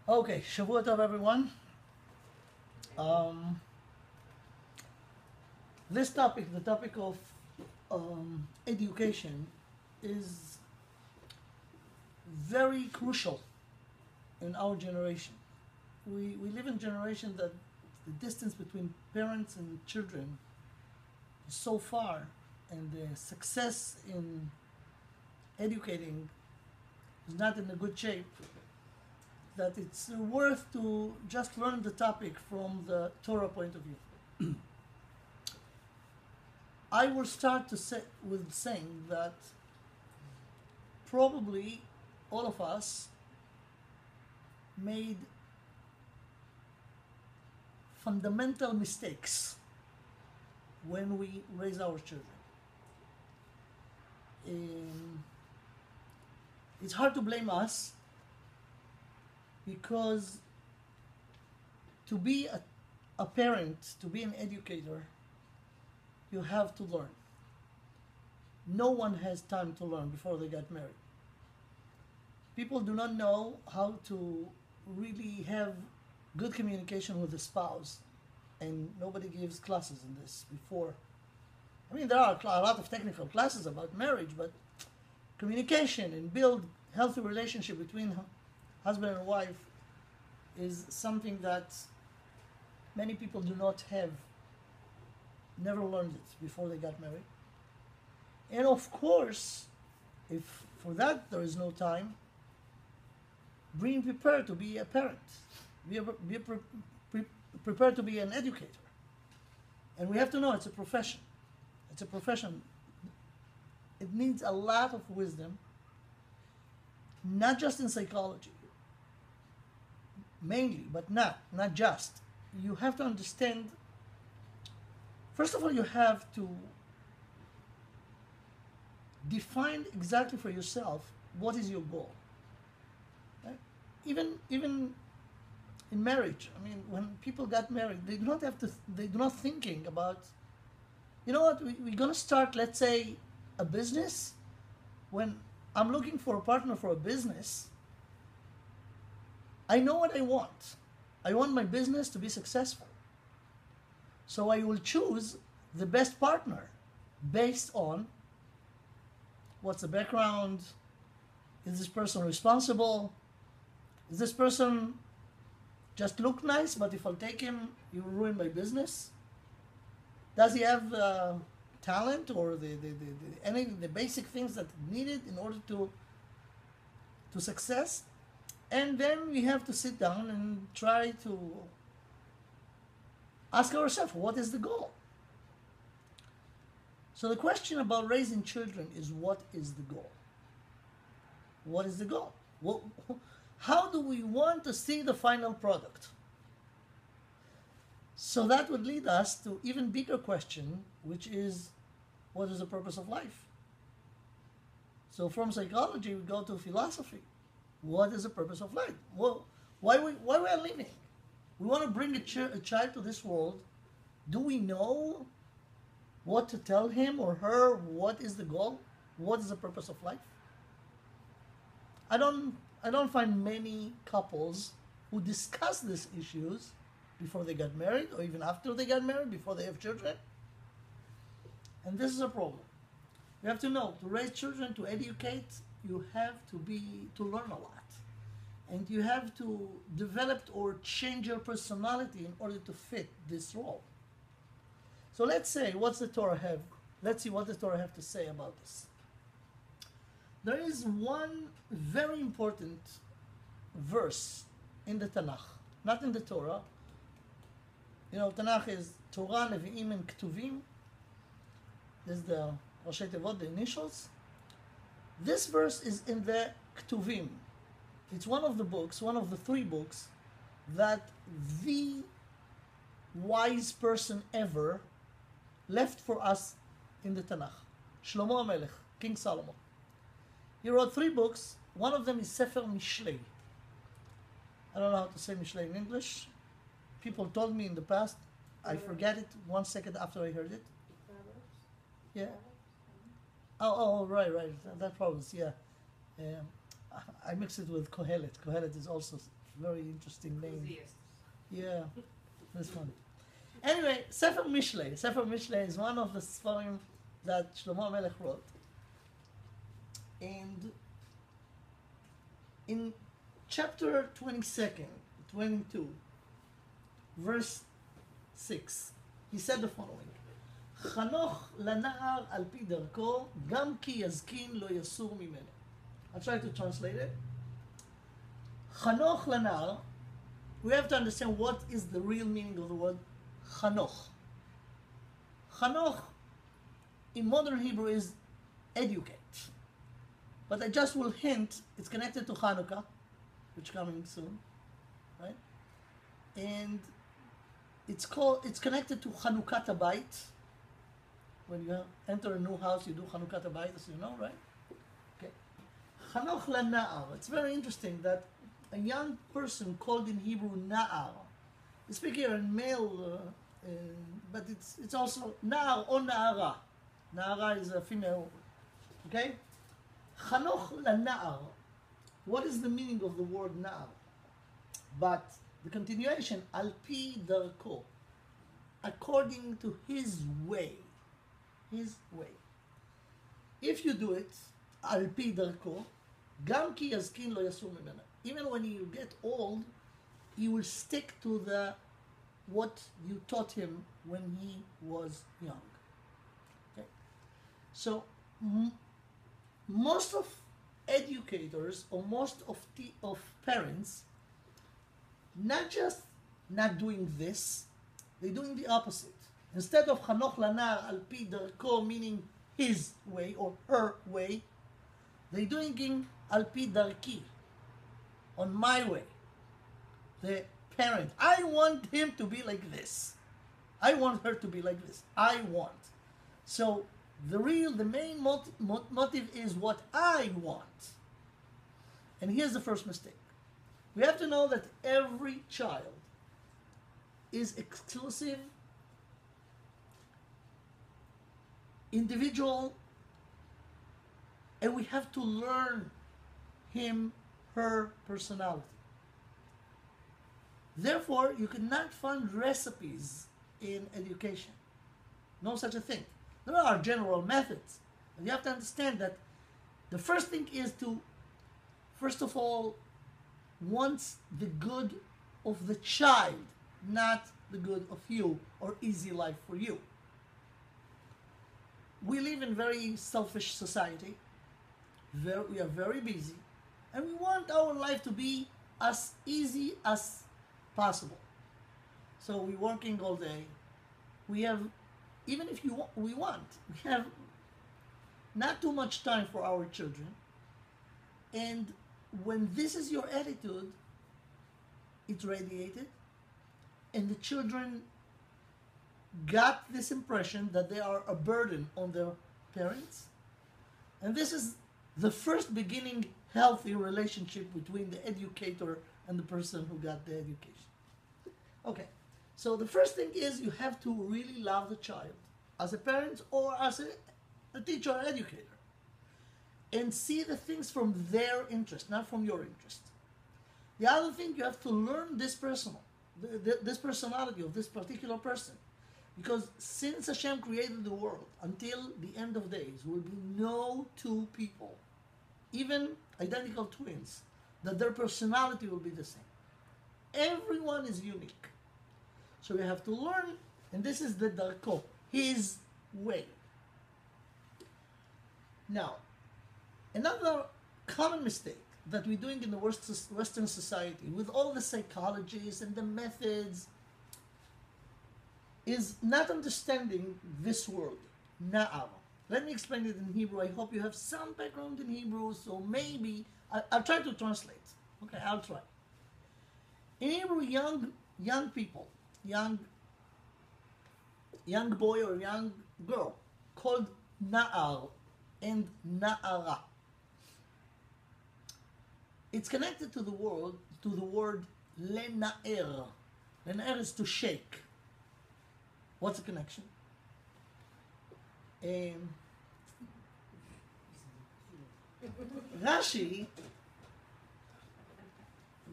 Okay, Shavua Tov, everyone. Um, this topic, the topic of education, is very crucial in our generation. We live in a generation that the distance between parents and children is so far, and the success in educating is not in a good shape, that it's worth to just learn the topic from the Torah point of view. I will start with saying that probably all of us made fundamental mistakes when we raise our children. It's hard to blame us, because to be a parent, to be an educator, you have to learn. No one has time to learn before they get married. People do not know how to really have good communication with the spouse, and nobody gives classes in this before. I mean, there are a lot of technical classes about marriage, but communication and build healthy relationship between husband and wife is something that many people do not have, never learned it before they got married. And of course, if for that there is no time, being prepared to be a parent, prepared to be an educator. And we have to know it's a profession. It's a profession. It needs a lot of wisdom, not just in psychology, mainly, but not just. You have to understand, first of all, you have to define exactly for yourself what is your goal. Right? Even in marriage, I mean, when people got married, they do not thinking about, you know what, we're gonna start, let's say, a business. When I'm looking for a partner for a business, I know what I want. I want my business to be successful. So I will choose the best partner based on what's the background, is this person responsible, is this person just look nice, but if I'll take him, he will ruin my business? Does he have talent or the basic things that needed in order to success? And then we have to sit down and try to ask ourselves, what is the goal? So the question about raising children is, what is the goal? What is the goal? How do we want to see the final product? So that would lead us to even bigger question, which is, what is the purpose of life? So from psychology, we go to philosophy. What is the purpose of life? Well, why we are living? We want to bring a child to this world. Do we know what to tell him or her? What is the goal? What is the purpose of life? I don't find many couples who discuss these issues before they get married, or even after they get married, before they have children. And this is a problem. You have to know, to raise children, to educate, you have to learn a lot. And you have to develop or change your personality in order to fit this role. So let's say, let's see what the Torah have to say about this. There is one very important verse in the Tanakh, not in the Torah. You know, Tanakh is Torah, Nevi'im, and Ketuvim. This is the Roshei Tevot, the initials. This verse is in the Ketuvim. It's one of the books, one of the three books that the wise person ever left for us in the Tanakh. Shlomo HaMelech, King Solomon. He wrote three books. One of them is Sefer Mishlei. I don't know how to say Mishlei in English. People told me in the past. I forget it 1 second after I heard it. Yeah. Oh, right. That Proverbs, yeah. I mix it with Kohelet. Kohelet is also Very interesting name. Enthusiast. Yeah, that's funny. Anyway, Sefer Mishlei. Sefer Mishlei is one of the Sfarim that Shlomo Melech wrote. And in chapter 22, verse 6, he said the following: חנוך לנער על פי דרכו, גם כי יזקין לא יסור ממנו. I'll try to translate it. חנוך לנער, we have to understand what is the real meaning of the word חנוך. חנוך in modern Hebrew is educate. But I just will hint, it's connected to Hanukkah, which is coming soon, right? And it's connected to Chanukah Habayit. When you enter a new house, you do Chanukah Habayit, as you know, right? Okay. Chanoch lana'ar. It's very interesting that a young person called in Hebrew na'ar. We speak here in male, but it's also na'ar or na'ara. Na'ara is a female, okay? Chanoch lana'ar. What is the meaning of the word na'ar? But the continuation, al pi darko, according to his way. His way. If you do it, al pi darko, gam ki yazkin lo yasur mimena. Even when you get old, you will stick to what you taught him when he was young. Okay? So, most of educators or most of parents, not just not doing this, they're doing the opposite. Instead of Chanoch Lanar al pi darko, meaning his way or her way, they're doing in al pi darki, on my way. The parent, I want him to be like this. I want her to be like this. I want. So the main motive is what I want. And here's the first mistake. We have to know that every child is exclusive, individual, and we have to learn him, her personality. Therefore, you cannot find recipes in education. No such a thing. There are general methods. And you have to understand that the first thing is to, first of all, want the good of the child, not the good of you or easy life for you. We live in very selfish society. We are very busy. And we want our life to be as easy as possible. So we're working all day. We have, even if we have not too much time for our children. And when this is your attitude, it's radiated. And the children got this impression that they are a burden on their parents. And this is the first beginning healthy relationship between the educator and the person who got the education. Okay, so the first thing is you have to really love the child as a parent or as a teacher or educator, and see the things from their interest, not from your interest. The other thing, you have to learn this this personality of this particular person, because since Hashem created the world until the end of days, there will be no two people, even identical twins, that their personality will be the same. Everyone is unique. So we have to learn, and this is the darko, his way. Now, another common mistake that we're doing in the Western society with all the psychologies and the methods is not understanding this word, na'ar. Let me explain it in Hebrew. I hope you have some background in Hebrew, so maybe I'll try to translate. Okay, I'll try. In Hebrew, young people, young boy or young girl, called na'ar and na'ara. It's connected to the word lena'er. Lena'er is to shake. What's the connection?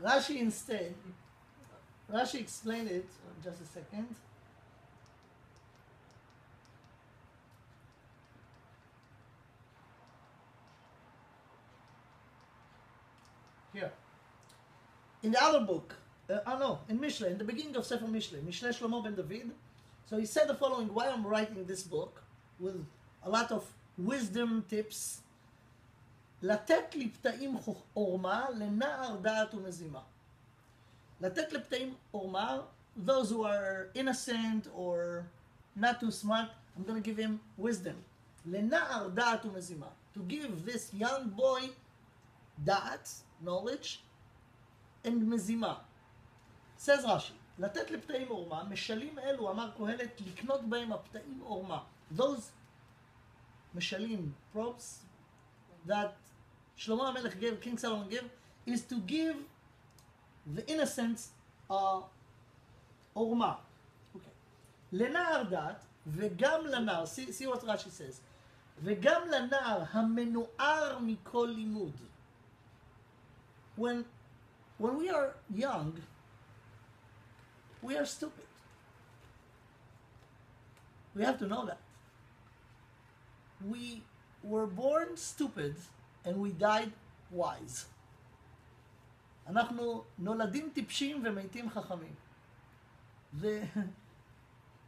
Rashi instead, Rashi explained it, just a second. Here. In the other book, in Mishle, in the beginning of Sefer Mishle, Mishle Shlomo ben David, so he said the following, why I'm writing this book, with a lot of wisdom tips, לתת לפתאים עורמה, לנער דעת ומזימה. לתת לפתאים עורמה, those who are innocent or not too smart, I'm going to give him wisdom. לנער דעת ומזימה. To give this young boy דעת, knowledge, and מזימה. says רש"י, לתת לפתאים עורמה, משלים אלו, אמר קהלת, לקנות בהם הפתאים עורמה. Those משלים, props, that Shlomo HaMelech gave, King Solomon gave, is to give the innocents עורמה. Okay. לנער דת, וגם לנער, see what Rashi says, וגם לנער המנוער מכל לימוד. When we are young, we are stupid. We have to know that. We were born stupid and we died wise. אנחנו נולדים טיפשים ומתים חכמים.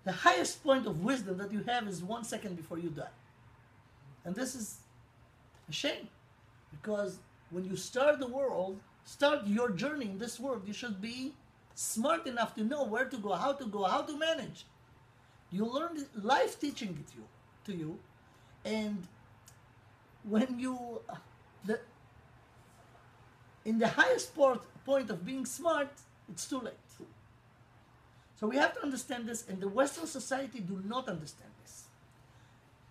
The highest point of wisdom that you have is 1 second before you die. And this is a shame, because when you start your journey in this world, you should be smart enough to know where to go, how to manage. You learn life teaching it to you, and when you, in the highest point of being smart, it's too late. So we have to understand this, and the Western society do not understand this.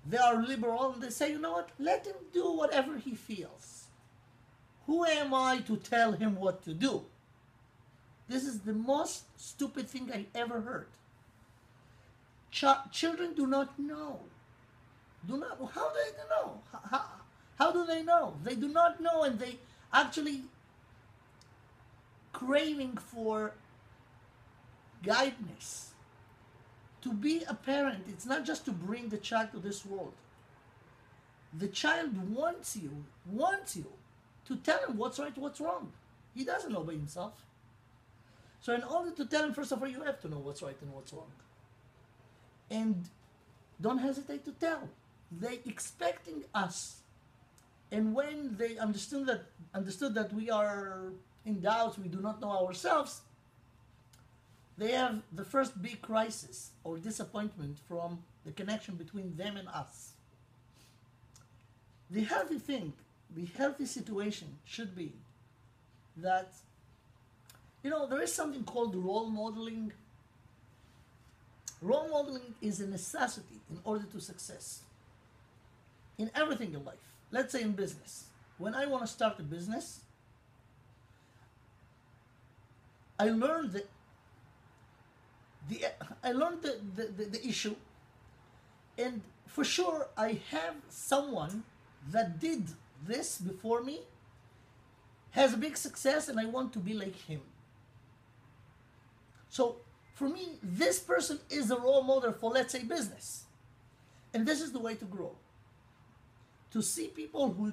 They are liberal, and they say, you know what, let him do whatever he feels. Who am I to tell him what to do? This is the most stupid thing I ever heard. Children do not know. How do they know? How do they know? They do not know, and they actually craving for guidance. To be a parent, it's not just to bring the child to this world. The child wants you to tell him what's right, what's wrong. He doesn't know by himself. So in order to tell him, first of all, you have to know what's right and what's wrong. And don't hesitate to tell. They expecting us. And when they understood that we are in doubt, we do not know ourselves, they have the first big crisis or disappointment from the connection between them and us. The healthy situation should be that, there is something called role modeling. Role modeling is a necessity in order to success in everything in life. Let's say in business. When I want to start a business, I learned the issue, and for sure I have someone that did this before me, has a big success, and I want to be like him. So for me, this person is a role model for, let's say, business. And this is the way to grow. To see people who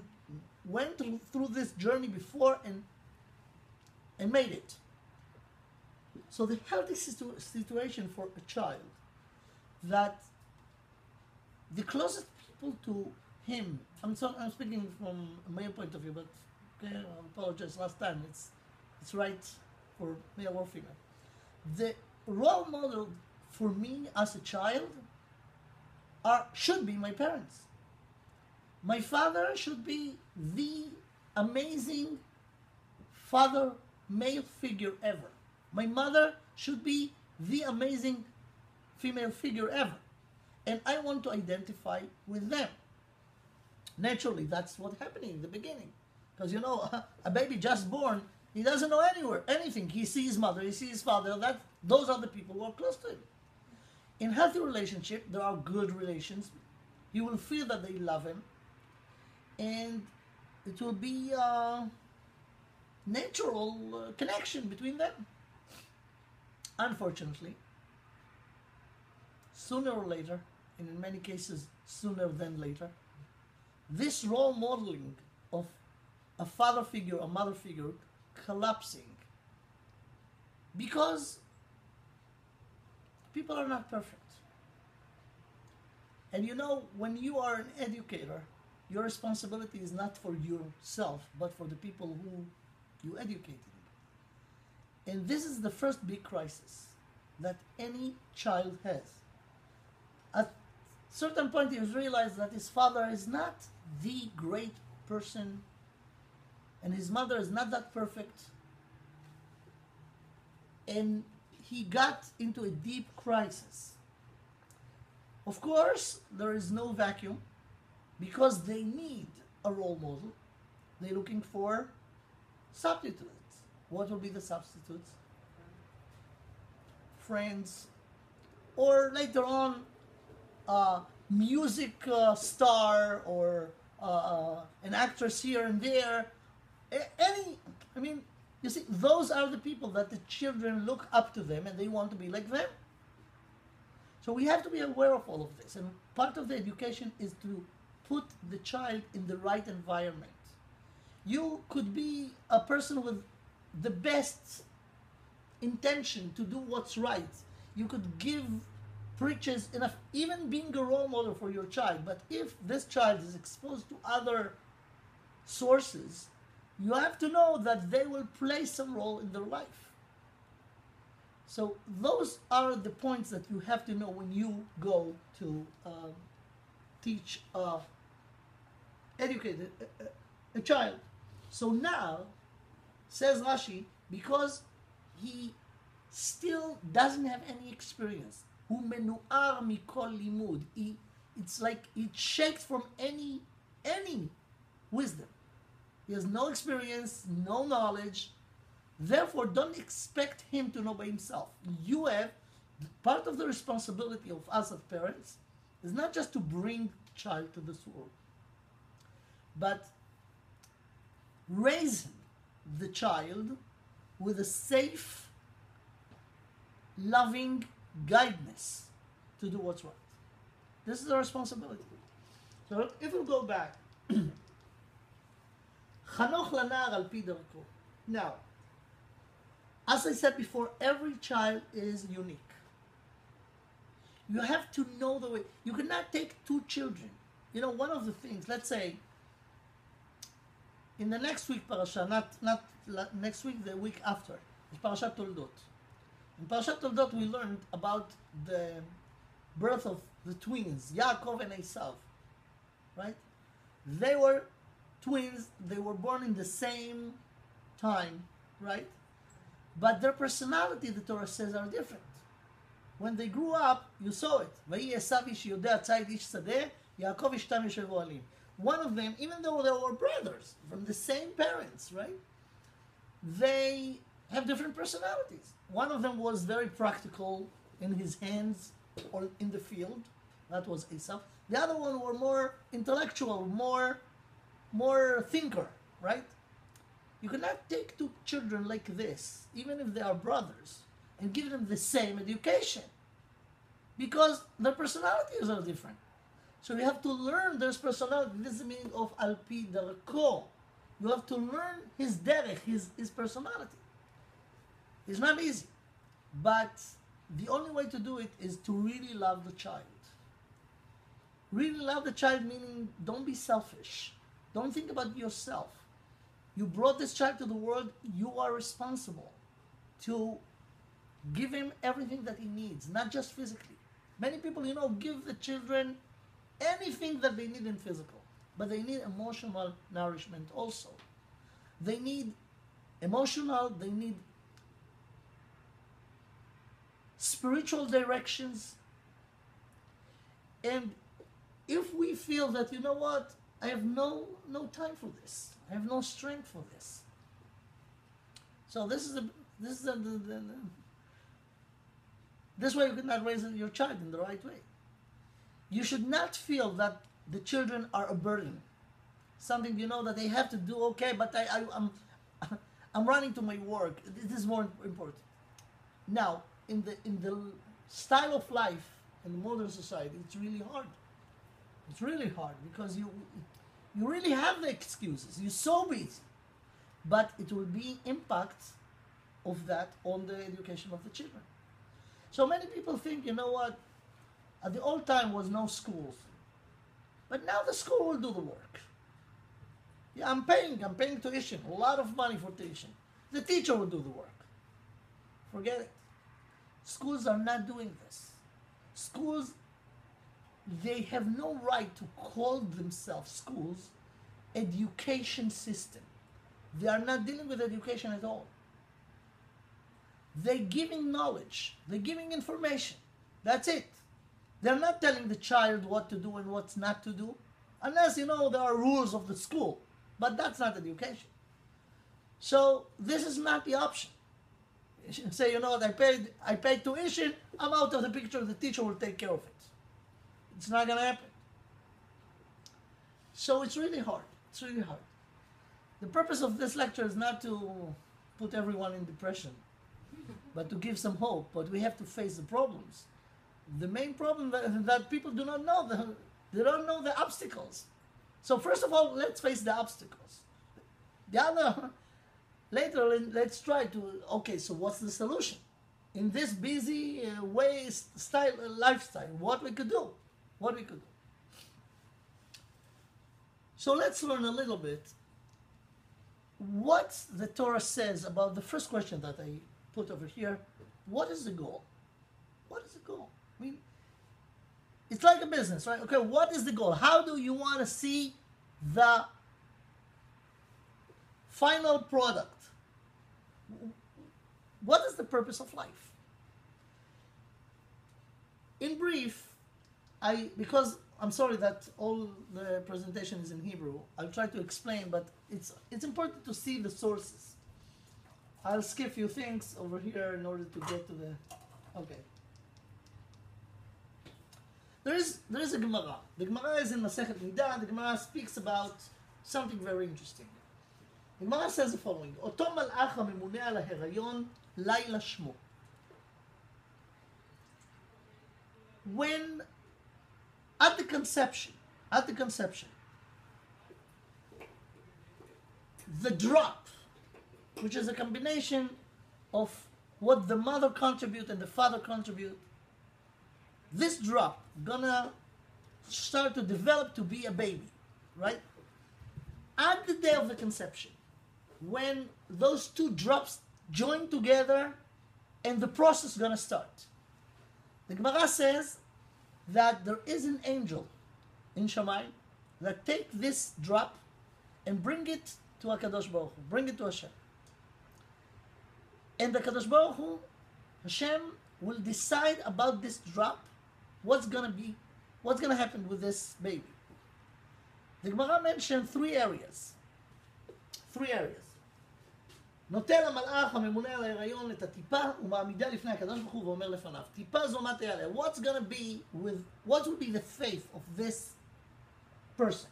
went through this journey before and made it. So the healthy situation for a child, that the closest people to him, I'm speaking from my point of view, but okay, I apologize last time, it's right for male or female. The role model for me as a child should be my parents. My father should be the amazing father, male figure ever. My mother should be the amazing female figure ever. And I want to identify with them. Naturally, that's what's happening in the beginning. Because a baby just born, he doesn't know anything. He sees his mother, he sees his father. Those are the people who are close to him. In healthy relationship, there are good relations. He will feel that they love him. And it will be natural connection between them. Unfortunately, sooner or later, and in many cases sooner than later, this role modeling of a father figure, a mother figure collapsing because people are not perfect. And you know, when you are an educator, your responsibility is not for yourself, but for the people who you educated. And this is the first big crisis that any child has. At a certain point, he realized that his father is not the great person, and his mother is not that perfect. And he got into a deep crisis. Of course, there is no vacuum because they need a role model. They're looking for substitutes. What will be the substitutes? Friends, or later on, music star, or an actress here and there. You see, those are the people that the children look up to them and they want to be like them. So we have to be aware of all of this. And part of the education is to put the child in the right environment. You could be a person with the best intention to do what's right. You could give preaches enough, even being a role model for your child. But if this child is exposed to other sources, you have to know that they will play some role in their life. So those are the points that you have to know when you go to teach, educate a child. So now, says Rashi, because he still doesn't have any experience, הוא מנוער מכל לימוד. It's like it shakes from any wisdom. He has no experience, no knowledge. Therefore, don't expect him to know by himself. You have part of the responsibility of us as parents is not just to bring child to this world, but raise the child with a safe, loving guidance to do what's right. This is the responsibility. So if we go back, חנוך לנער על פי דרכו. Now, as I said before, every child is unique. You have to know the way. You cannot take two children. You know, one of the things, let's say, in the next week parasha, not next week, the week after, is Parashat Toldot. In Parashat Toldot, we learned about the birth of the twins, Yaakov and Esau, right? They were twins, they were born in the same time, right? But their personality, the Torah says, are different. When they grew up, you saw it. ויהי עשיו איש יודע ציד איש שדה, יעקב אשתם ישב אוהלים. One of them, even though they were brothers from the same parents, right? They have different personalities. One of them was very practical in his hands or in the field. That was Esau. The other one were more intellectual, more thinker, right? You cannot take two children like this, even if they are brothers, and give them the same education, because their personalities are different. So you have to learn their personality. This is the meaning of al pi darko. You have to learn his derech, his personality. It's not easy, but the only way to do it is to really love the child. Really love the child, meaning don't be selfish. Don't think about yourself. You brought this child to the world. You are responsible to give him everything that he needs, not just physically. Many people, give the children anything that they need in physical, but they need emotional nourishment also. They need emotional, they need spiritual directions. And if we feel that, you know what, I have no time for this, I have no strength for this. So this way you cannot raise your child in the right way. You should not feel that the children are a burden, something that they have to do. Okay, but I'm running to my work. This is more important. Now, in the style of life in the modern society, it's really hard. It's really hard because you really have the excuses. You're so busy, but it will be impact of that on the education of the children. So many people think, you know what? At the old time was no schools, but now the school will do the work. Yeah, I'm paying tuition, a lot of money for tuition. The teacher will do the work. Forget it. Schools are not doing this. Schools, they have no right to call themselves schools education system. They are not dealing with education at all. They're giving knowledge. They're giving information. That's it. They're not telling the child what to do and what's not to do. Unless, there are rules of the school. But that's not education. So this is not the option. You say, what, I paid tuition, I'm out of the picture, the teacher will take care of it. It's not going to happen. So it's really hard. It's really hard. The purpose of this lecture is not to put everyone in depression, but to give some hope. But we have to face the problems. The main problem that people do not know, they don't know the obstacles. So first of all, let's face the obstacles. The other, later, let's try to, okay, so what's the solution? In this busy lifestyle, what we could do? What we could do. So let's learn a little bit what the Torah says about the first question that I put over here. What is the goal? What is the goal? I mean, it's like a business, right? Okay, what is the goal? How do you want to see the final product? What is the purpose of life? In brief, because I'm sorry that all the presentation is in Hebrew, I'll try to explain, but it's important to see the sources. I'll skip a few things over here in order to get to the... Okay. There is a Gemara. The Gemara is in Masechet Nida. The Gemara speaks about something very interesting. The Gemara says the following: Oto malach hamemune al haherayon layla shmo. When at the conception, the drop, which is a combination of what the mother contribute and the father contribute, this drop gonna start to develop to be a baby, right? At the day of the conception, when those two drops join together and the process gonna start. The Gemara says that there is an angel in Shamayim that take this drop and bring it to HaKadosh Baruch Hu, bring it to Hashem. And the Kadosh Baruch Hu, Hashem, will decide about this drop, what's gonna happen with this baby. The Gemara mentioned three areas. נוטל המלאך הממונה על ההיריון את הטיפה ומעמידה לפני הקדוש ברוך הוא ואומר לפניו טיפה זו מה תעלה. What will be the faith of this person?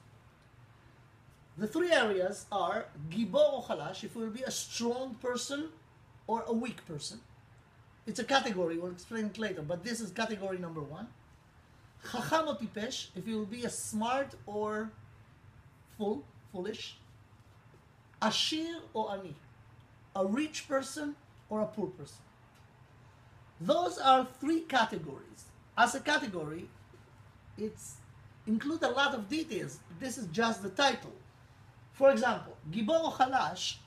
The three areas are גיבור או חלש, if he will be a strong person or a weak person. It's a category, we'll explain it later, but this is category number one. חכם או טיפש, if he will be a smart or foolish. עשיר או עני, a rich person or a poor person. Those are three categories. As a category, it's include a lot of details. This is just the title. For example, גיבור או חלש,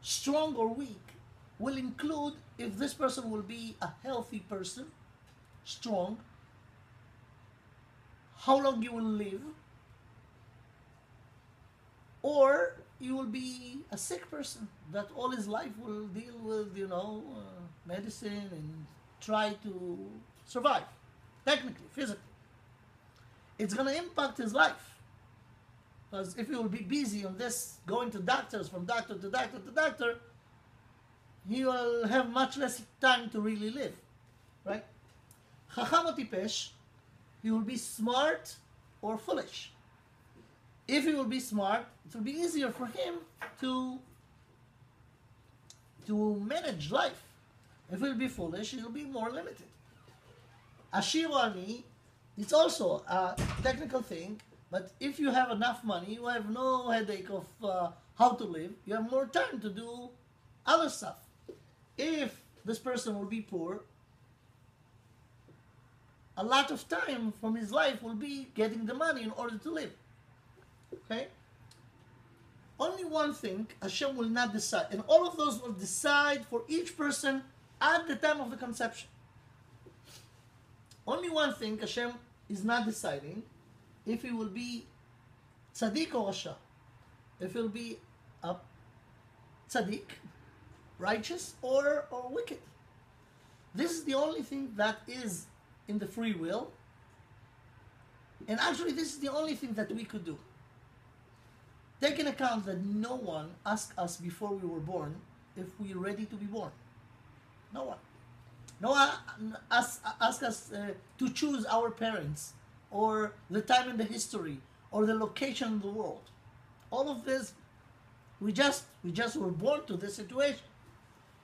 strong or weak, will include if this person will be a healthy person, strong, how long you will live, or you will be a sick person that all his life will deal with, medicine and try to survive, technically, physically. It's going to impact his life. Because if he will be busy on this, going to doctors, from doctor to doctor to doctor, he will have much less time to really live, right? Chacham or tipesh, he will be smart or foolish. If he will be smart, it will be easier for him to manage life. If he'll be foolish, he'll be more limited. Ashir or ani, it's also a technical thing, but if you have enough money, you have no headache of how to live, you have more time to do other stuff. If this person will be poor, a lot of time from his life will be getting the money in order to live. Okay? Only one thing Hashem will not decide, and all of those will decide for each person at the time of the conception. Only one thing Hashem is not deciding, if he will be tzaddik or rasha, if he will be a tzaddik, righteous, or wicked. This is the only thing that is in the free will, and actually this is the only thing that we could do. Take into account that no one asked us before we were born if we are ready to be born. No one. No one asked us to choose our parents, or the time in the history, or the location in the world. All of this, we just were born to this situation.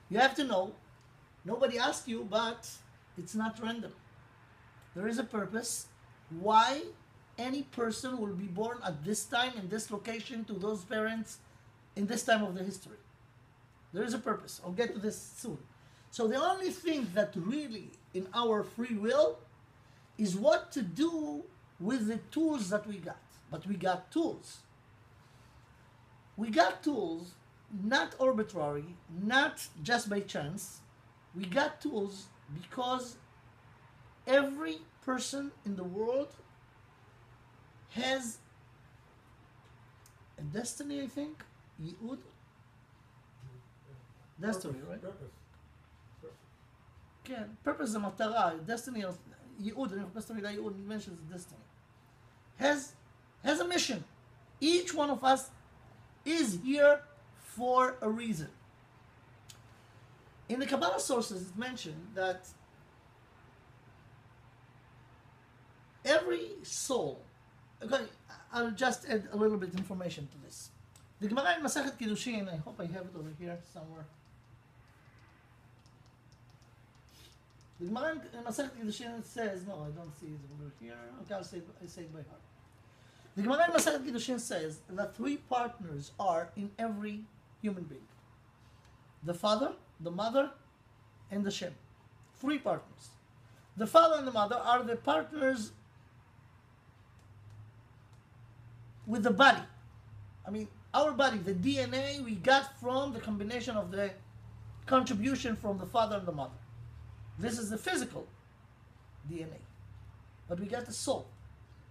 You have to know, nobody asked you, but it's not random. There is a purpose why any person will be born at this time, in this location, to those parents, in this time of the history. There is a purpose. I'll get to this soon. So the only thing that really in our free will is what to do with the tools that we got. But we got tools. We got tools not arbitrary, not just by chance. We got tools because every person in the world has a destiny, I think. Yi'ud. Destiny, right? Purpose. כן, purpose זה מטרה, destiny, ייעוד, אני מחפש את המילה ייעוד, נדמה שזה destiny. Has a mission. Each one of us is here for a reason. In the Kabbalah sources, it's mentioned that every soul, okay, I'll just add a little bit information to this. The Gemara in Masechet Kiddushin, I hope I have it over here somewhere. The Gemara in Masechet Kiddushin says, no, I don't see it over here. Okay, I say it by heart. The Gemara in Masechet Kiddushin says that three partners are in every human being: the father, the mother, and the Shem. Three partners. The father and the mother are the partners with the body. I mean, our body, the DNA we got from the combination of the contribution from the father and the mother. This is the physical DNA. But we got the soul.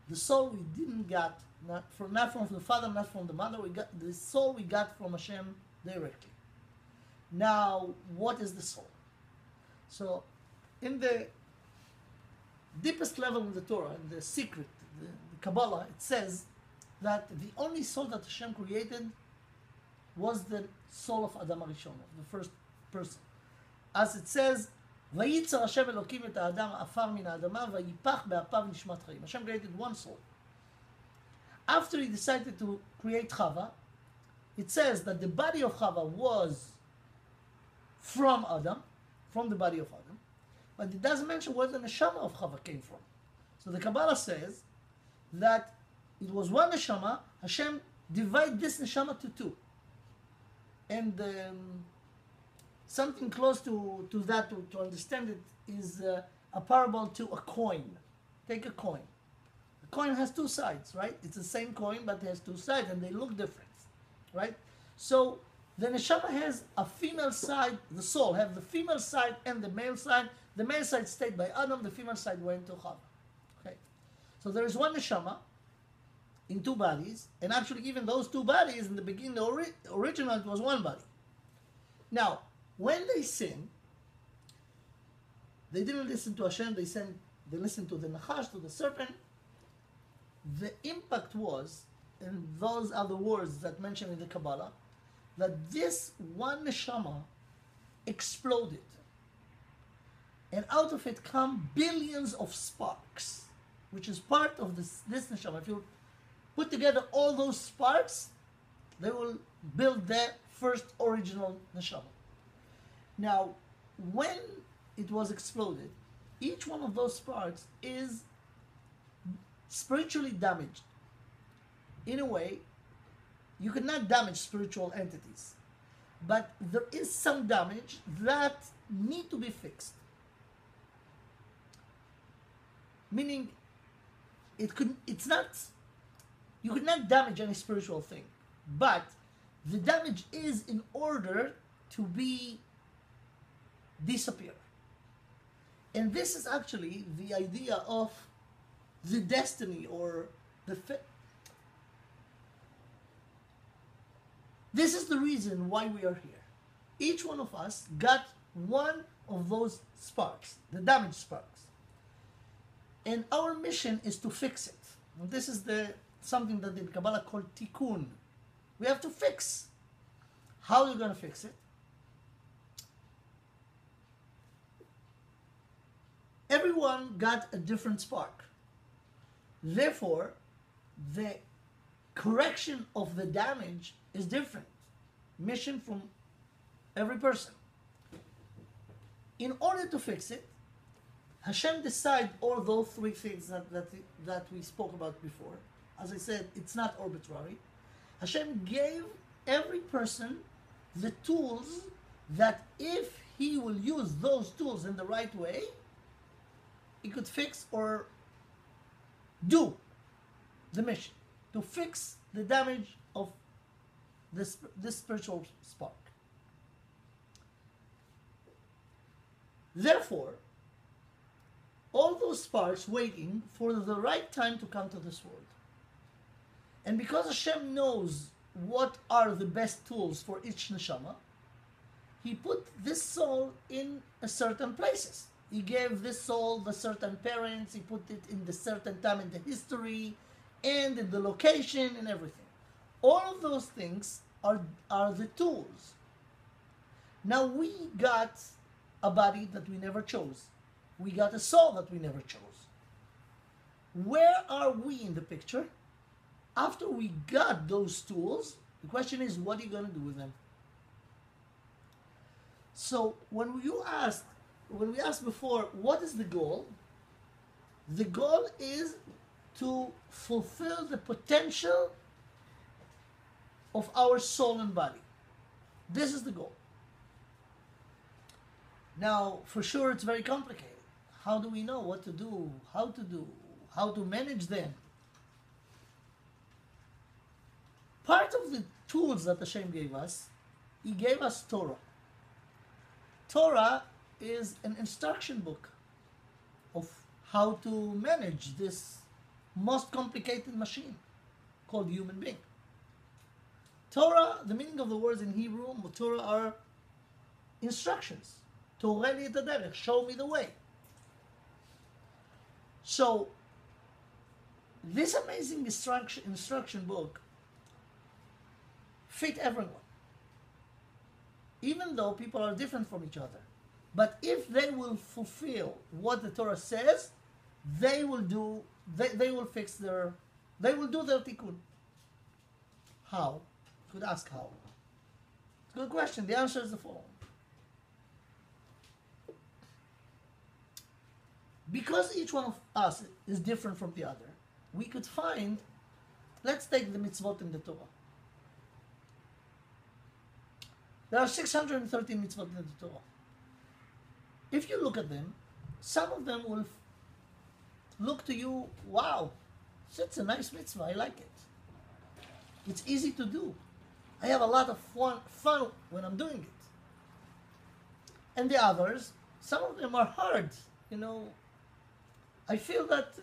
The soul we didn't get, not from the father, not from the mother. We got the soul we got from Hashem directly. Now, what is the soul? So, in the deepest level of the Torah, in the secret, the Kabbalah, it says that the only soul that Hashem created was the soul of Adam HaRishon, of the first person. As it says, ויצר השם אלוקים את האדם עפר מן האדמה ויפח באפיו נשמת חיים. Hashem created one soul. After he decided to create Chava, it says that the body of Chava was from Adam, from the body of Adam, but it doesn't mention where the neshama of Chava came from. So the Kabbalah says that it was one neshama. Hashem divided this neshama to two. And something close to that, to understand it, is a parable to a coin. Take a coin. A coin has two sides, right? It's the same coin, but it has two sides, and they look different, right? So the neshama has a female side, the soul have the female side and the male side. The male side stayed by Adam, the female side went to Chava. Okay? So there is one neshama in two bodies, and actually even those two bodies, in the beginning, the original, it was one body. Now, when they sin, they didn't listen to Hashem, they listened to the Nachash, to the serpent. The impact was, and those are the words that mentioned in the Kabbalah, that this one neshama exploded. And out of it come billions of sparks, which is part of this neshama. If you put together all those sparks, They will build the first original neshama. Now, when it was exploded, each one of those sparks is spiritually damaged. In a way, you cannot damage spiritual entities, but there is some damage that need to be fixed. Meaning, it's not, you could not damage any spiritual thing, but the damage is in order to be disappear. And this is actually the idea of the destiny or the this is the reason why we are here. Each one of us got one of those sparks, the damaged sparks. And our mission is to fix it. And this is something that in Kabbalah called tikkun. We have to fix. How are you going to fix it? Everyone got a different spark. Therefore, the correction of the damage is different. Mission from every person. In order to fix it, Hashem decided all those three things that we spoke about before. As I said, it's not arbitrary. Hashem gave every person the tools that if he will use those tools in the right way, he could fix or do the mission to fix the damage of this spiritual spark. Therefore, all those sparks waiting for the right time to come to this world. And because Hashem knows what are the best tools for each neshama, He put this soul in a certain places. He gave this soul the certain parents, He put it in the certain time in the history, and in the location and everything. All of those things are the tools. Now we got a body that we never chose. We got a soul that we never chose. Where are we in the picture? After we got those tools, the question is, what are you going to do with them? So when we asked before, what is the goal? The goal is to fulfill the potential of our soul and body. This is the goal. Now, for sure, it's very complicated. How do we know what to do, how to manage them? Part of the tools that Hashem gave us, He gave us Torah. Torah is an instruction book of how to manage this most complicated machine called human being. Torah, the meaning of the words in Hebrew, Torah are instructions. Toreli et haderech, show me the way. So, this amazing instruction book fit everyone. Even though people are different from each other. But if they will fulfill what the Torah says, they will do their tikkun. How? You could ask how. It's a good question. The answer is the following. Because each one of us is different from the other, we could find, let's take the mitzvot in the Torah. There are 613 mitzvot in the Torah. If you look at them, some of them will look to you, wow, it's a nice mitzvah, I like it. It's easy to do. I have a lot of fun when I'm doing it. And the others, some of them are hard, I feel that,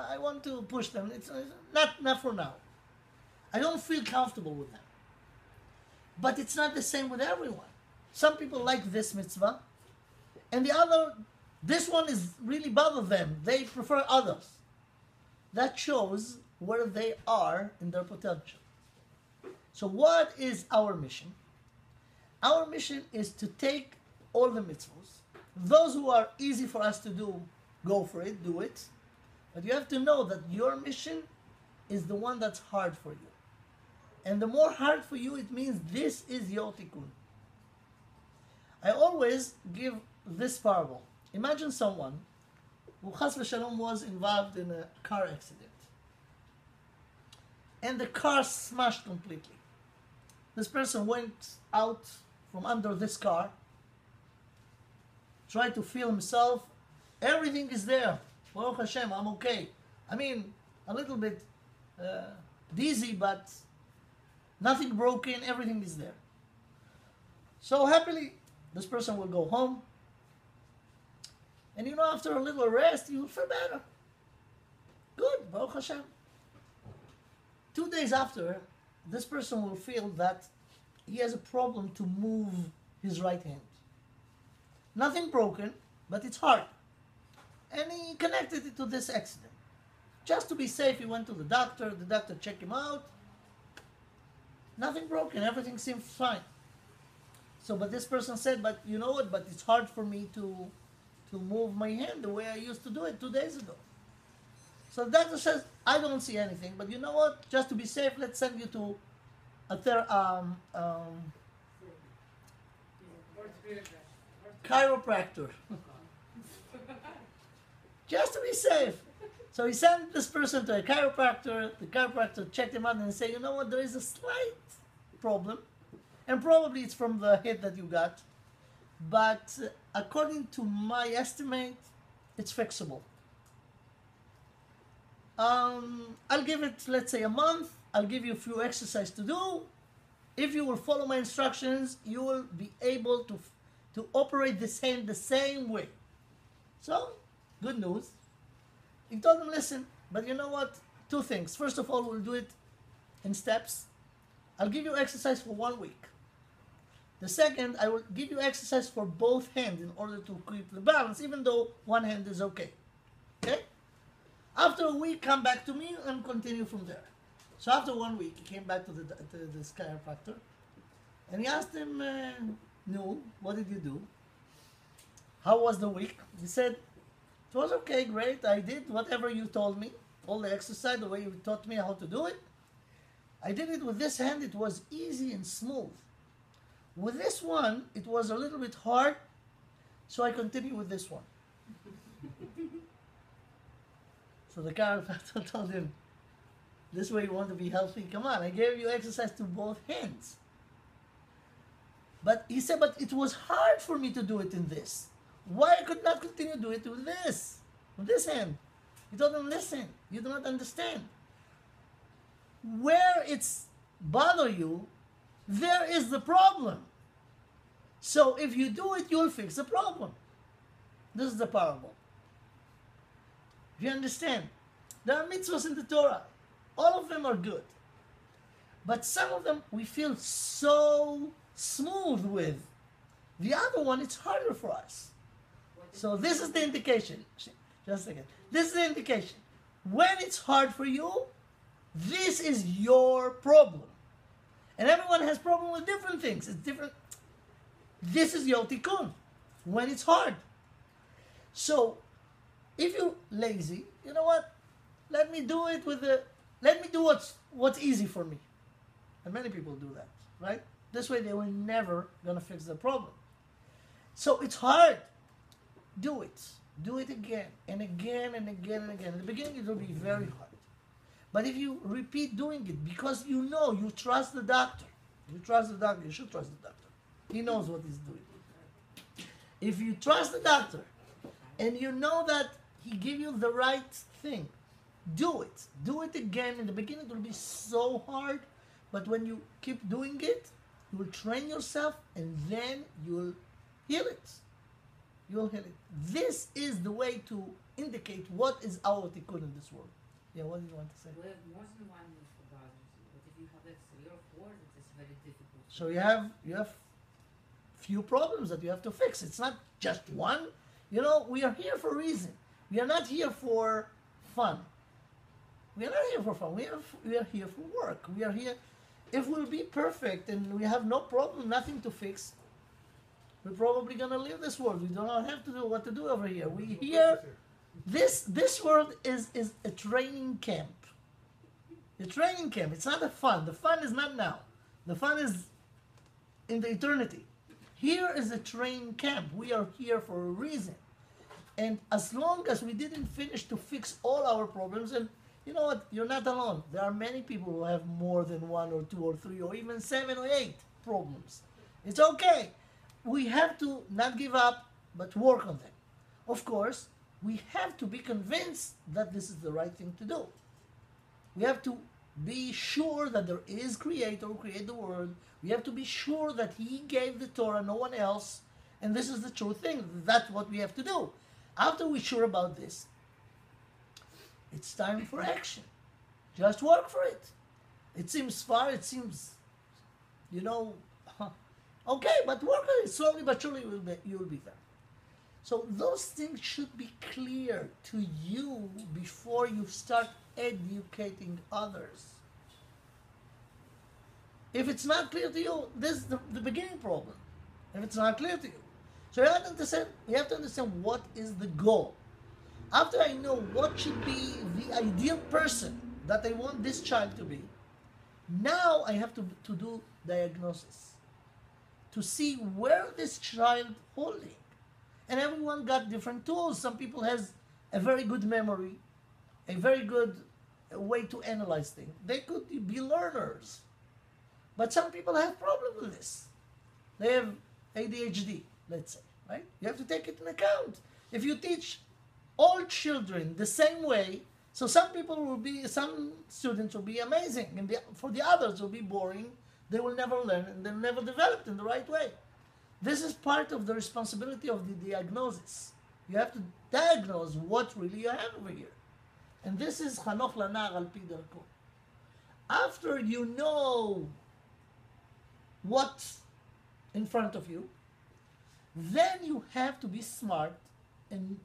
I want to push them. It's not for now. I don't feel comfortable with them. But it's not the same with everyone. Some people like this mitzvah, and the other, this one is really bother them. They prefer others. That shows where they are in their potential. So what is our mission? Our mission is to take all the mitzvahs. Those who are easy for us to do, go for it, do it. But you have to know that your mission is the one that's hard for you. And the more hard for you, it means this is your tikkun. I always give this parable. Imagine someone who chas v'shalom was involved in a car accident. And the car smashed completely. This person went out from under this car, tried to feel himself. Everything is there. Baruch Hashem, I'm okay. I mean, a little bit dizzy, but nothing broken, everything is there. So happily, this person will go home. And after a little rest, you will feel better. Good, Baruch Hashem. 2 days after, this person will feel that he has a problem to move his right hand. Nothing broken, but it's hard. And he connected it to this accident. Just to be safe, he went to the doctor checked him out. Nothing broken, everything seemed fine. So, but this person said, but you know what, but it's hard for me to move my hand the way I used to do it 2 days ago. So the doctor says, I don't see anything, but you know what, just to be safe, let's send you to a chiropractor. Just to be safe. So he sent this person to a chiropractor. The chiropractor checked him out and said, you know what, there is a slight problem. And probably it's from the hit that you got. But according to my estimate, it's fixable. I'll give it, let's say, a month. I'll give you a few exercises to do. If you will follow my instructions, you will be able to operate this hand the same way. So, good news. He told him, listen, but you know what? 2 things. First of all, we'll do it in steps. I'll give you exercise for 1 week. The second, I will give you exercise for both hands in order to keep the balance, even though one hand is okay. Okay? After a week, come back to me and continue from there. So after 1 week, he came back to this chiropractor, and he asked him, no, what did you do? How was the week? He said, it was okay, great. I did whatever you told me, all the exercise, the way you taught me how to do it. I did it with this hand. It was easy and smooth. With this one, it was a little bit hard, so I continue with this one. So the chiropractor told him, this way you want to be healthy? Come on, I gave you exercise to both hands. But he said, but it was hard for me to do it in this. Why I could not continue to do it with this hand? He told him, listen, you do not understand. Where it's bother you, there is the problem. So if you do it, you'll fix the problem. This is the parable. If you understand, there are mitzvahs in the Torah. All of them are good. But some of them we feel so smooth with. The other one, it's harder for us. So this is the indication. Just a second. This is the indication. When it's hard for you, this is your problem. And everyone has problem with different things. It's different. This is your tikkun. When it's hard. So, if you're lazy, you know what? Let me do it let me do what's easy for me. And many people do that, right? This way they were never gonna fix the problem. So it's hard. Do it. Do it again and again and again and again. In the beginning it will be very hard. But if you repeat doing it because you trust the doctor. You trust the doctor, you should trust the doctor. He knows what he's doing. If you trust the doctor and you know that he give you the right thing, do it. Do it again. In the beginning it will be so hard, but when you keep doing it, you will train yourself and then you will heal it. You will heal it. This is the way to indicate what is our tikkun in this world. Yeah, what do you want to say? We have more than one bothers you, but if you have like 3 or 4, it is very difficult. So you have few problems that you have to fix. It's not just one. We are here for a reason. We are not here for fun. We are not here for fun. We are here for work. We are here. If we'll be perfect and we have no problem, nothing to fix, we're probably gonna leave this world. We do not have to do what to do over here. We here. This world is a training camp. Your training camp. It's not the fun. The fun is not now. The fun is in the eternity. Here is a training camp. We are here for a reason. And as long as we didn't finish to fix all our problems, and you know what, you're not alone. There are many people who have more than one or two or three or even 7 or 8 problems. It's okay. We have to not give up, but work on them. Of course, we have to be convinced that this is the right thing to do. We have to be sure that there is Creator who created the world. We have to be sure that He gave the Torah, no one else, and this is the true thing. That's what we have to do. After we're sure about this, it's time for action. Just work for it. It seems far, it seems, okay, but work on it. Slowly but surely you will be there. So those things should be clear to you before you start educating others. If it's not clear to you, this is the beginning problem. If it's not clear to you. So you have to understand what is the goal. After I know what should be the ideal person that I want this child to be, now I have to do diagnosis. To see where this child holding. And everyone got different tools. Some people has a very good memory, a very good way to analyze things. They could be learners. But some people have problems with this. They have ADHD, let's say, right? You have to take it into account. If you teach all children the same way, so some students will be amazing, and for the others will be boring. They will never learn, and they'll never develop in the right way. This is part of the responsibility of the diagnosis. You have to diagnose what really you have over here. And this is Chanoch Lanar al pi darko. After you know what's in front of you, then you have to be smart and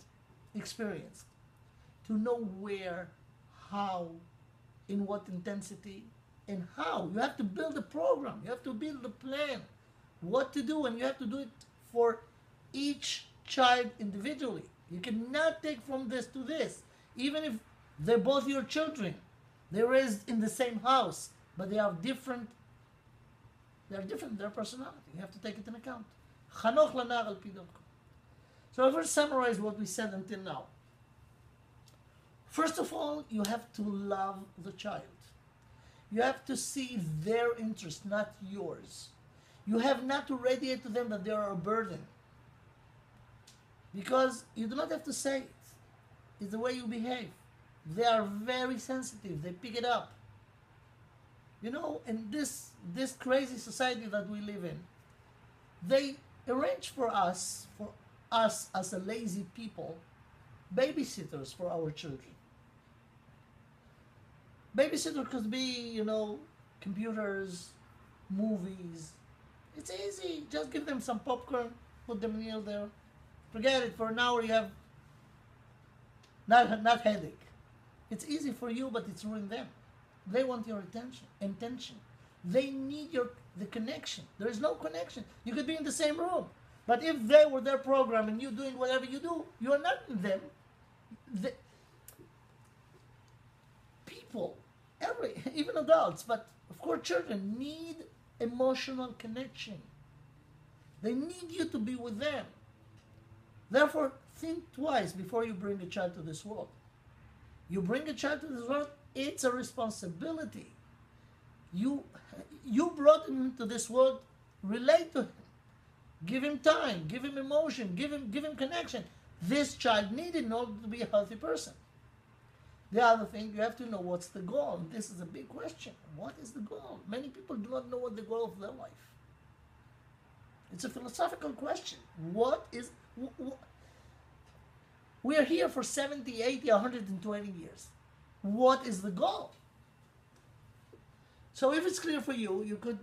experienced to know where, how, in what intensity, and how. You have to build a program. You have to build a plan. What to do, and you have to do it for each child individually. You cannot take from this to this. Even if they're both your children, they're raised in the same house, but they are different. They're different in their personality. You have to take it into account. Chanoch lanar al pi darko. So I'll first summarize what we said until now. First of all, you have to love the child. You have to see their interest, not yours. You have not to radiate to them that they are a burden. Because you do not have to say it. It's the way you behave. They are very sensitive. They pick it up. In this crazy society that we live in, they arrange for us as a lazy people, babysitters for our children. Babysitter could be, computers, movies. It's easy. Just give them some popcorn, put them near there. Forget it. For an hour you have not headache. It's easy for you, but it's ruining them. They want your intention. They need the connection. There is no connection. You could be in the same room, but if they were their program and you doing whatever you do, you are not in them. People, even adults, but of course children need emotional connection. They need you to be with them. Therefore, think twice before you bring a child to this world. You bring a child to this world, it's a responsibility. You brought him into this world, relate to him. Give him time, give him emotion, give him connection. This child needs it in order to be a healthy person. The other thing, you have to know what's the goal. This is a big question. What is the goal? Many people do not know what the goal of their life. It's a philosophical question. We are here for 70, 80, 120 years. What is the goal? So if it's clear for you, you could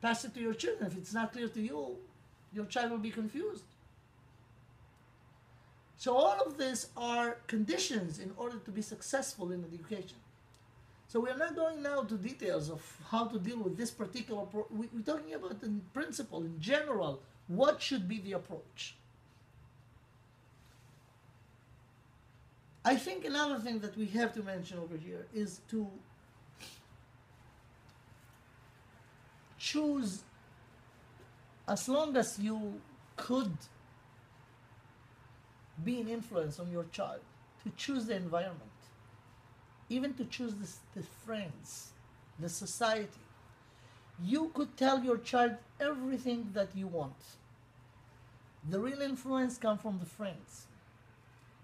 pass it to your children. If it's not clear to you, your child will be confused. So all of these are conditions in order to be successful in education. So we are not going now to details of how to deal with this particular we're talking about in principle, in general, what should be the approach. I think another thing that we have to mention over here is to choose, as long as you could be an influence on your child, to choose the environment, even to choose the friends, the society. You could tell your child everything that you want. The real influence comes from the friends.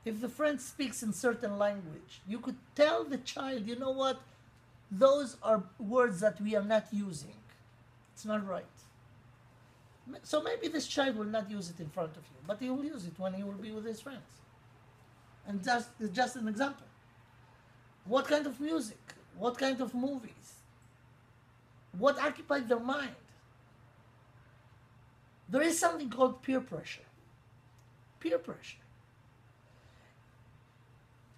If the friend speaks in certain language, you could tell the child, you know what, those are words that we are not using. It's not right. So maybe this child will not use it in front of you, but he will use it when he will be with his friends. And just an example. What kind of music? What kind of movies? What occupied their mind? There is something called peer pressure. Peer pressure.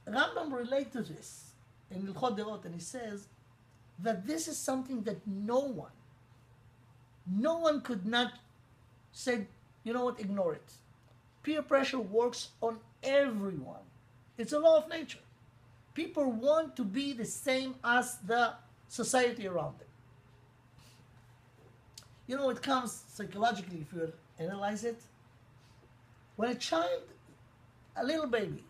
Rambam relates to this in Hilchot Deot, and he says that this is something that no one could not say, you know what, ignore it. Peer pressure works on everyone. It's a law of nature. People want to be the same as the society around them. You know, it comes psychologically, if you analyze it. When a child, a little baby,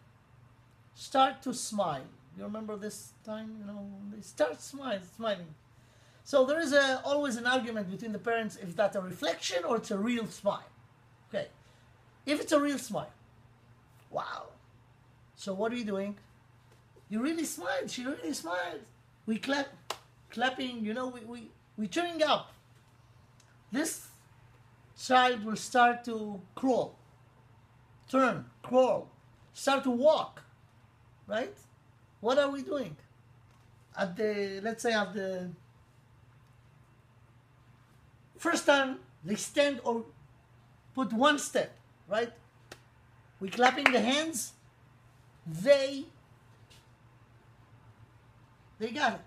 start to smile. You remember this time? You know, they start smiling. So there is always an argument between the parents if that's a reflection or it's a real smile. Okay. If it's a real smile, wow. So what are you doing? You really smiled. She really smiled. We clapping. You know, we cheering up. This child will start to crawl, crawl, start to walk, right? What are we doing? Let's say at the first time they stand or put one step, right? We clapping the hands. They got it.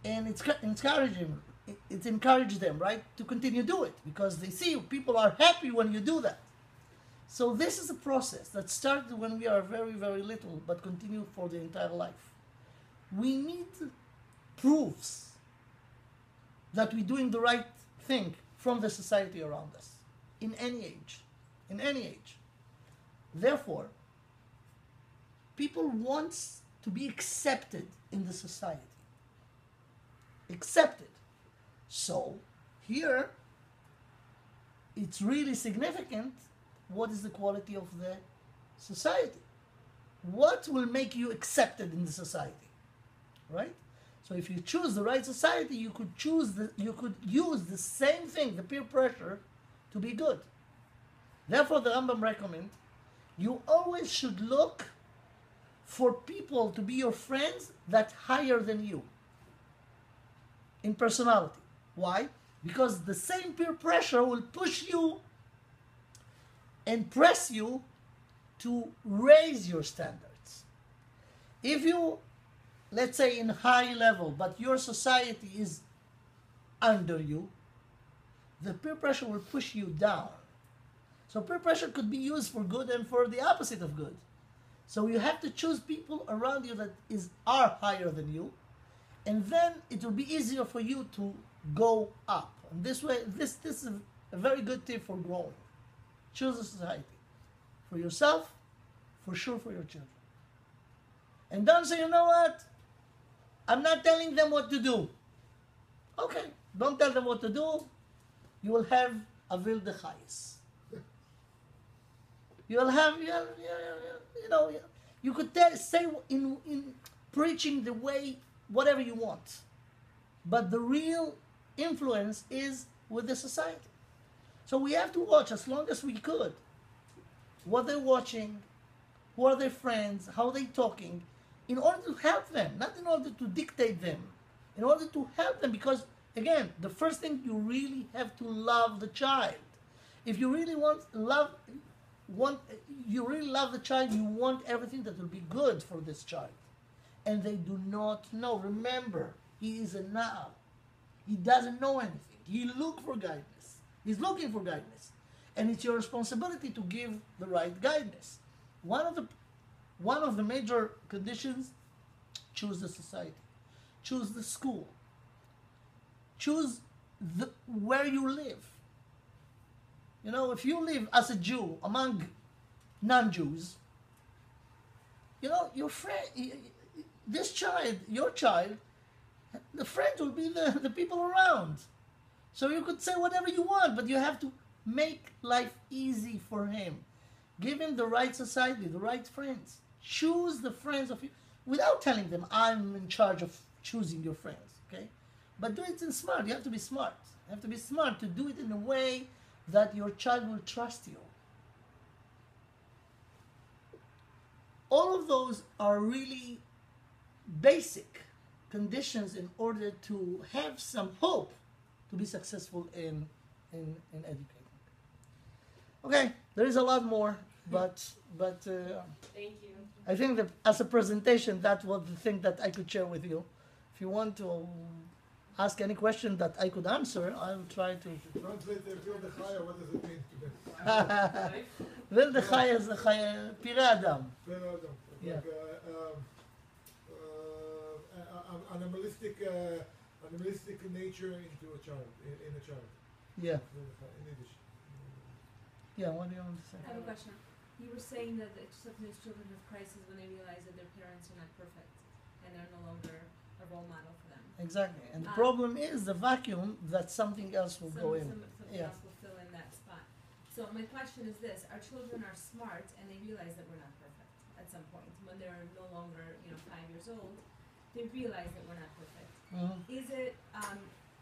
And it's encouraging. It encourages them, right, to continue do it because they see people are happy when you do that. So this is a process that started when we are very, very little but continue for the entire life. We need proofs that we're doing the right thing from the society around us in any age. In any age. Therefore, people want to be accepted in the society. Accepted. So, here, it's really significant what is the quality of the society. What will make you accepted in the society, right? So if you choose the right society, you could use the same thing, the peer pressure, to be good. Therefore, the Rambam recommends you always should look for people to be your friends that higher than you in personality. Why? Because the same peer pressure will push you and press you to raise your standards. If you, let's say, in high level, but your society is under you, the peer pressure will push you down. So peer pressure could be used for good and for the opposite of good. So you have to choose people around you that are higher than you, and then it will be easier for you to go up. And this way, this is a very good tip for growing. Choose a society. For yourself, for sure for your children. And don't say, you know what? I'm not telling them what to do. Okay, don't tell them what to do. You will have a wilde chayes. You will have, you could say in preaching the way, whatever you want. But the real influence is with the society. So we have to watch as long as we could what they're watching, who are their friends, how they're talking, in order to help them, not in order to dictate them, in order to help them. Because, again, the first thing, you really have to love the child. If you really you really love the child, you want everything that will be good for this child. And they do not know. Remember, he is a now. He doesn't know anything. He looks for guidance. He's looking for guidance. And it's your responsibility to give the right guidance. One of the major conditions, choose the society. Choose the school. choose where you live. You know, if you live as a Jew among non-Jews, you know, your friend, this child, your child, the friends will be the people around. So you could say whatever you want, but you have to make life easy for him. Give him the right society, the right friends. Choose the friends of you without telling them, I'm in charge of choosing your friends, okay? But do it in smart. You have to be smart. You have to be smart to do it in a way that your child will trust you. All of those are really basic conditions in order to have some hope to be successful in educating. Okay, there is a lot more, but Thank you. I think that as a presentation, that was the thing that I could share with you. If you want to ask any question that I could answer, I'll try to. Translate the Vil de Chaya, what does it mean to Vil de Chaya is the Chaya, Pirei Adam. Yeah. Like animalistic nature into a child, in a child. Yeah. In Yiddish. Yeah, what do you want to say? I have a question. You were saying that sometimes children have crises when they realize that their parents are not perfect and they're no longer a role model for them. Exactly. And the problem is the vacuum that something else will go in. Something else will fill in that spot. So my question is this: our children are smart and they realize that we're not perfect at some point. When they're no longer, 5 years old, they realize that we're not perfect. Mhm.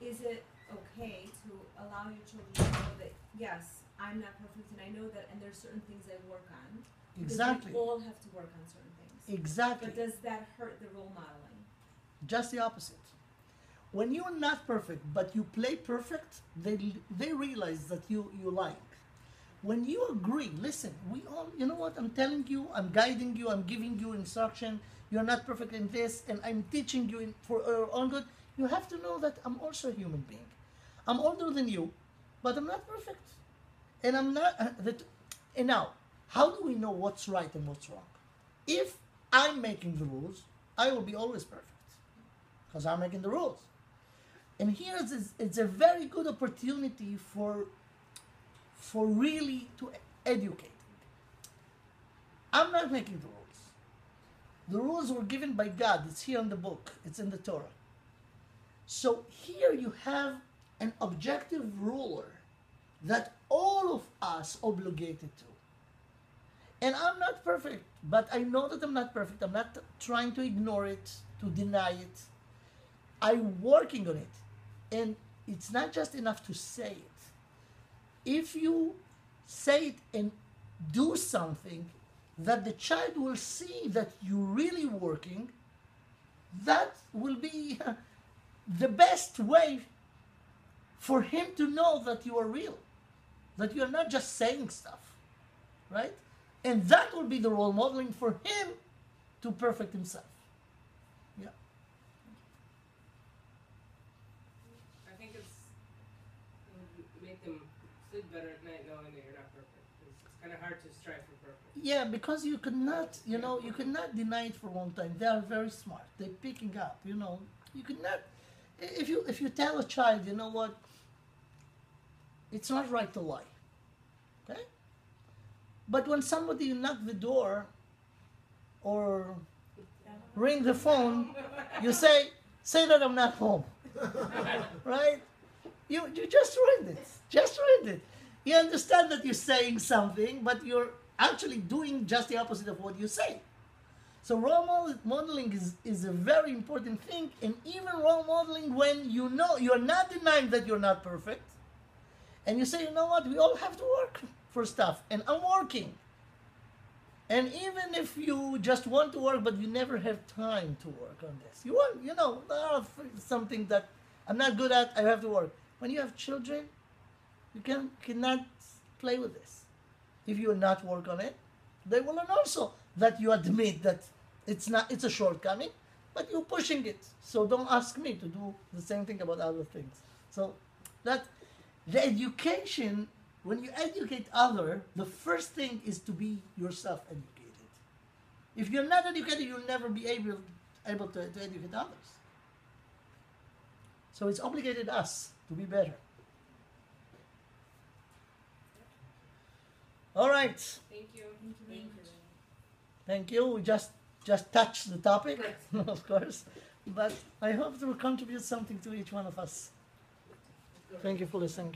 Is it okay to allow your children to know that yes, I'm not perfect and I know that, and there's certain things I work on. Because Exactly. we all have to work on certain things. Exactly. But does that hurt the role modeling? Just the opposite. When you're not perfect, but you play perfect, they realize that you like. When you agree, listen, we all, you know what, I'm telling you, I'm guiding you, I'm giving you instruction, you're not perfect in this, and I'm teaching you for your own good, you have to know that I'm also a human being. I'm older than you, but I'm not perfect. And I'm not, and now, how do we know what's right and what's wrong? If I'm making the rules, I will be always perfect, because I'm making the rules. And here it's a very good opportunity for really to educate. I'm not making the rules. The rules were given by God. It's here in the book. It's in the Torah. So here you have an objective ruler that all of us obligated to. And I'm not perfect, but I know that I'm not perfect. I'm not trying to ignore it, to deny it. I'm working on it. And it's not just enough to say it. If you say it and do something that the child will see that you're really working, that will be the best way for him to know that you are real, that you're not just saying stuff, right? And that will be the role modeling for him to perfect himself. Yeah. I think it's make them sleep better at night knowing that you're not perfect. It's kind of hard to strive for perfect. Yeah, because you cannot, you cannot deny it for a long time. They are very smart. They're picking up, You cannot, if you tell a child, you know what, it's not right to lie, okay? But when somebody knock the door or ring the phone, you say that I'm not home, right? You just read it. Just read it. You understand that you're saying something, but you're actually doing just the opposite of what you say. So role modeling is a very important thing, and even role modeling when you know you're not denying that you're not perfect, and you say, you know what, we all have to work for stuff, and I'm working. And even if you just want to work, but you never have time to work on this, something that I'm not good at, I have to work. When you have children, you cannot play with this. If you not work on it, they will learn also that you admit that it's a shortcoming, but you're pushing it. So don't ask me to do the same thing about other things. So that the education, when you educate other, the first thing is to be yourself educated. If you're not educated, you'll never be able to educate others. So it's obligated us to be better. All right. Thank you. Thank you very Thank much. Thank you. We just touched the topic, of course, but I hope to contribute something to each one of us. Thank you for listening.